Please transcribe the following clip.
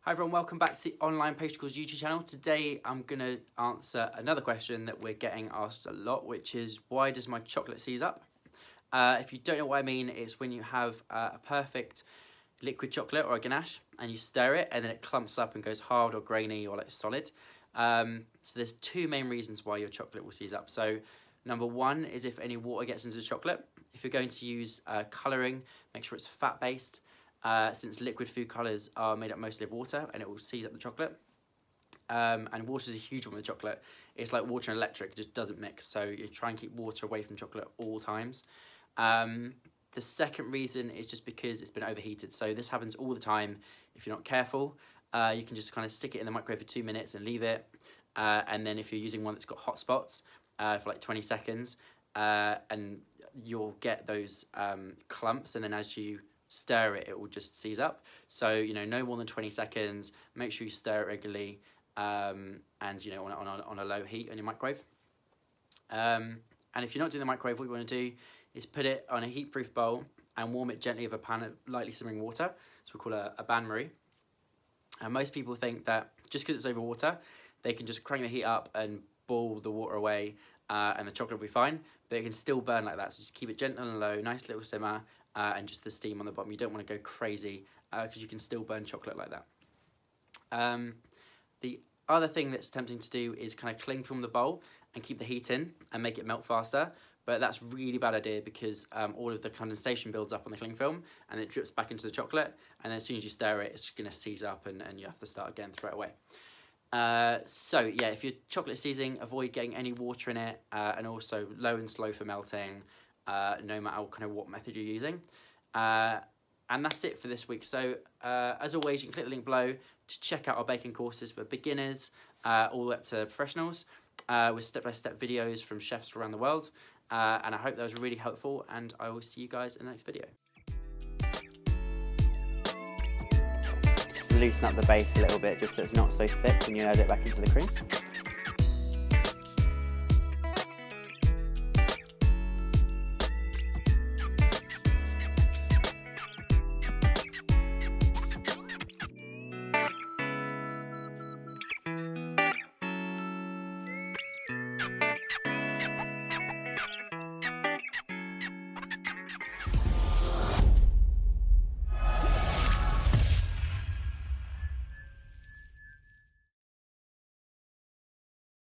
Hi everyone, welcome back to the Online Pastry Course YouTube channel. Today I'm going to answer another question that we're getting asked a lot, which is why does my chocolate seize up? If you don't know what I mean, it's when you have a perfect liquid chocolate or a ganache and you stir it and then it clumps up and goes hard or grainy or like solid. So there's two main reasons why your chocolate will seize up. So number one is if any water gets into the chocolate. If you're going to use colouring, make sure it's fat based. Since liquid food colours are made up mostly of water and it will seize up the chocolate. And water is a huge one with chocolate. It's like water and electric, it just doesn't mix. So you try and keep water away from chocolate all times. The second reason is just because it's been overheated. So this happens all the time if you're not careful. You can just kind of stick it in the microwave for 2 minutes and leave it. And then if you're using one that's got hot spots for like 20 seconds, and you'll get those clumps, and then as you stir it, it will just seize up. So, you know, no more than 20 seconds. Make sure you stir it regularly, and, you know, on a low heat on your microwave. And if you're not doing the microwave, what you want to do is put it on a heat-proof bowl and warm it gently with a pan of lightly simmering water. So we call it a bain-marie. And most people think that just because it's over water, they can just crank the heat up and boil the water away, and the chocolate will be fine, but it can still burn like that. So just keep it gentle and low, nice little simmer, and just the steam on the bottom. You don't want to go crazy because you can still burn chocolate like that. The other thing that's tempting to do is kind of cling film the bowl and keep the heat in and make it melt faster, but that's a really bad idea because all of the condensation builds up on the cling film and it drips back into the chocolate, and then as soon as you stir it, it's going to seize up and you have to start again, throw it away. So yeah, if your chocolate is seizing, avoid getting any water in it, and also low and slow for melting, no matter kind of what method you're using. And that's it for this week. So as always, you can click the link below to check out our baking courses for beginners all the way up to professionals, with step-by-step videos from chefs around the world. And I hope that was really helpful, and I will see you guys in the next video. Just loosen up the base a little bit just so it's not so thick when you add it back into the cream.